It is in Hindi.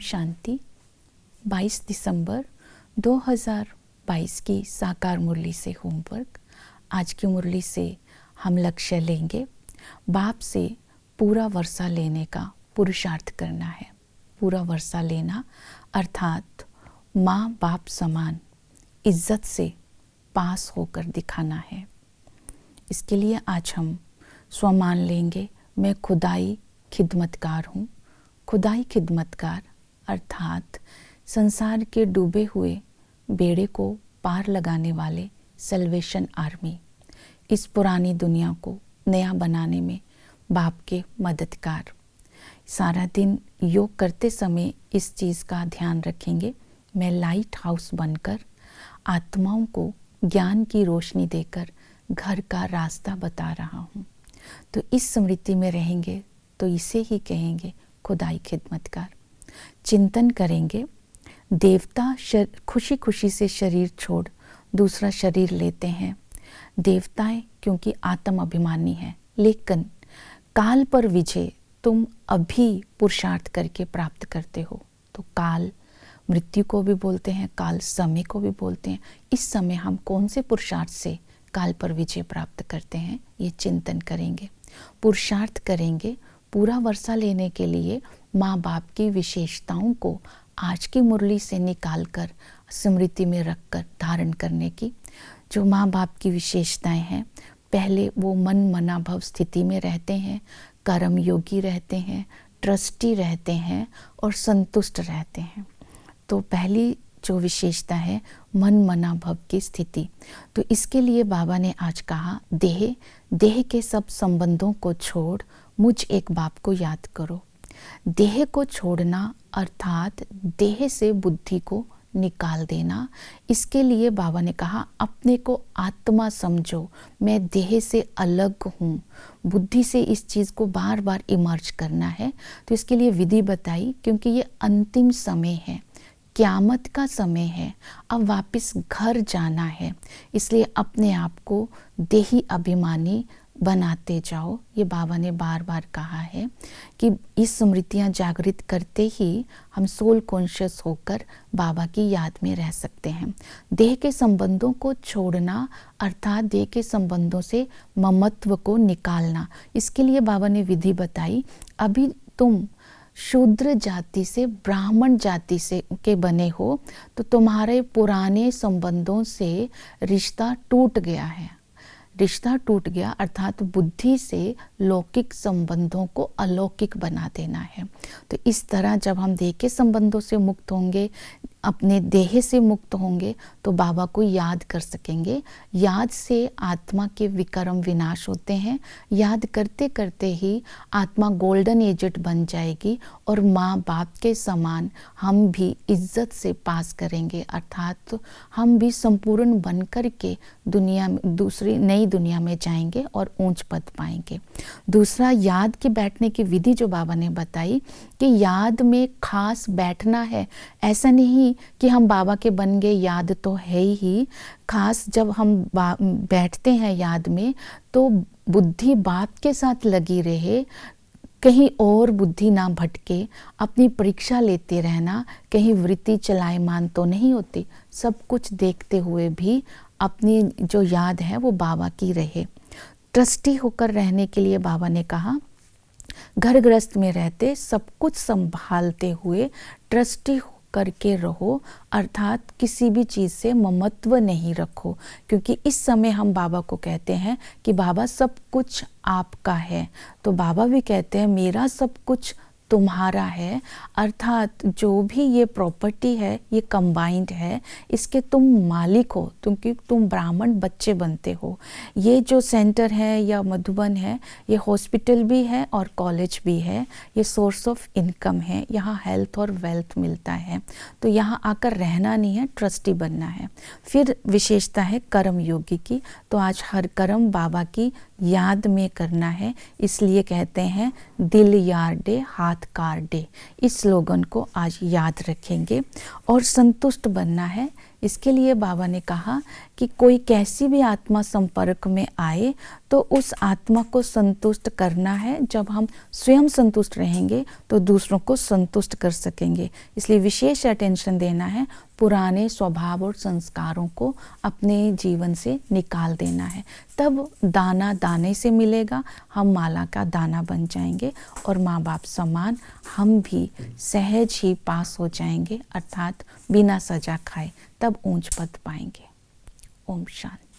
शांति। 22 दिसंबर 2022 की साकार मुरली से होमवर्क। आज की मुरली से हम लक्ष्य लेंगे बाप से पूरा वर्षा लेने का पुरुषार्थ करना है। पूरा वर्षा लेना अर्थात माँ बाप समान इज्जत से पास होकर दिखाना है। इसके लिए आज हम स्वमान लेंगे, मैं खुदाई खिदमतकार हूँ। खुदाई खिदमतकार अर्थात संसार के डूबे हुए बेड़े को पार लगाने वाले सल्वेशन आर्मी, इस पुरानी दुनिया को नया बनाने में बाप के मददगार। सारा दिन योग करते समय इस चीज़ का ध्यान रखेंगे, मैं लाइट हाउस बनकर आत्माओं को ज्ञान की रोशनी देकर घर का रास्ता बता रहा हूँ। तो इस स्मृति में रहेंगे तो इसे ही कहेंगे खुदाई खिदमतकार। चिंतन करेंगे, देवता खुशी खुशी से शरीर छोड़ दूसरा शरीर लेते हैं। देवताएं क्योंकि आत्म अभिमानी हैं, लेकिन काल पर विजय तुम अभी पुरुषार्थ करके प्राप्त करते हो। तो काल मृत्यु को भी बोलते हैं, काल समय को भी बोलते हैं। इस समय हम कौन से पुरुषार्थ से काल पर विजय प्राप्त करते हैं, ये चिंतन करेंगे। पुरुषार्थ करेंगे पूरा वर्षा लेने के लिए माँ बाप की विशेषताओं को आज की मुरली से निकालकर स्मृति में रखकर धारण करने की। जो माँ बाप की विशेषताएं हैं, पहले वो मन मनाभव स्थिति में रहते हैं, कर्म योगी रहते हैं, ट्रस्टी रहते हैं और संतुष्ट रहते हैं। तो पहली जो विशेषता है मन मनाभव की स्थिति। तो इसके लिए बाबा ने आज कहा, देह के सब संबंधों को छोड़ मुझ एक बाप को याद करो। देह को छोड़ना अर्थात देह से बुद्धि को निकाल देना। इसके लिए बाबा ने कहा, अपने को आत्मा समझो, मैं देह से अलग हूँ। बुद्धि से इस चीज़ को बार बार इमर्ज करना है। तो इसके लिए विधि बताई, क्योंकि ये अंतिम समय है, क़यामत का समय है, अब वापस घर जाना है। इसलिए अपने आप को देही अभिमानी बनाते जाओ। ये बाबा ने बार बार कहा है कि इस स्मृतियाँ जागृत करते ही हम सोल कॉन्शियस होकर बाबा की याद में रह सकते हैं। देह के संबंधों को छोड़ना अर्थात देह के संबंधों से ममत्व को निकालना। इसके लिए बाबा ने विधि बताई, अभी तुम शूद्र जाति से ब्राह्मण जाति से के बने हो, तो तुम्हारे पुराने संबंधों से रिश्ता टूट गया है। रिश्ता टूट गया अर्थात बुद्धि से लौकिक संबंधों को अलौकिक बना देना है। तो इस तरह जब हम देह के संबंधों से मुक्त होंगे, अपने देह से मुक्त होंगे, तो बाबा को याद कर सकेंगे। याद से आत्मा के विकर्म विनाश होते हैं। याद करते करते ही आत्मा गोल्डन एजेड बन जाएगी और माँ बाप के समान हम भी इज्जत से पास करेंगे, अर्थात हम भी संपूर्ण बन कर के दुनिया में दूसरी नई दुनिया में जाएंगे और ऊंच पद पाएंगे। दूसरा, याद के बैठने की विधि जो बाबा ने बताई कि याद में खास बैठना है। ऐसा नहीं कि हम बाबा के बन गए, याद तो है ही। खास जब हम बैठते हैं याद में, तो बुद्धि बाप के साथ लगी रहे, कहीं और बुद्धि ना भटके। अपनी परीक्षा लेते रहना, कहीं वृत्ति चलायमान तो नहीं होती। सब कुछ देखते हुए भी अपनी जो याद है वो बाबा की रहे। ट्रस्टी होकर रहने के लिए बाबा ने कहा, घर गृहस्थ में रहते सब कुछ संभालते हुए ट्रस्टी करके रहो, अर्थात किसी भी चीज़ से ममत्व नहीं रखो। क्योंकि इस समय हम बाबा को कहते हैं कि बाबा सब कुछ आपका है, तो बाबा भी कहते हैं मेरा सब कुछ तुम्हारा है। अर्थात जो भी ये प्रॉपर्टी है ये कंबाइंड है, इसके तुम मालिक हो, क्योंकि तुम ब्राह्मण बच्चे बनते हो। ये जो सेंटर है या मधुबन है, ये हॉस्पिटल भी है और कॉलेज भी है। ये सोर्स ऑफ इनकम है, यहाँ हेल्थ और वेल्थ मिलता है। तो यहाँ आकर रहना नहीं है, ट्रस्टी बनना है। फिर विशेषता है कर्म योगी की। तो आज हर कर्म बाबा की याद में करना है, इसलिए कहते हैं दिल यार डे हाथ कार डे। इस स्लोगन को आज याद रखेंगे। और संतुष्ट बनना है, इसके लिए बाबा ने कहा कि कोई कैसी भी आत्मा संपर्क में आए तो उस आत्मा को संतुष्ट करना है। जब हम स्वयं संतुष्ट रहेंगे तो दूसरों को संतुष्ट कर सकेंगे। इसलिए विशेष अटेंशन देना है, पुराने स्वभाव और संस्कारों को अपने जीवन से निकाल देना है। तब दाना दाने से मिलेगा, हम माला का दाना बन जाएंगे और माँ बाप समान हम भी सहज ही पास हो जाएंगे, अर्थात बिना सजा खाए तब ऊंच पद पाएंगे। ओम शांति।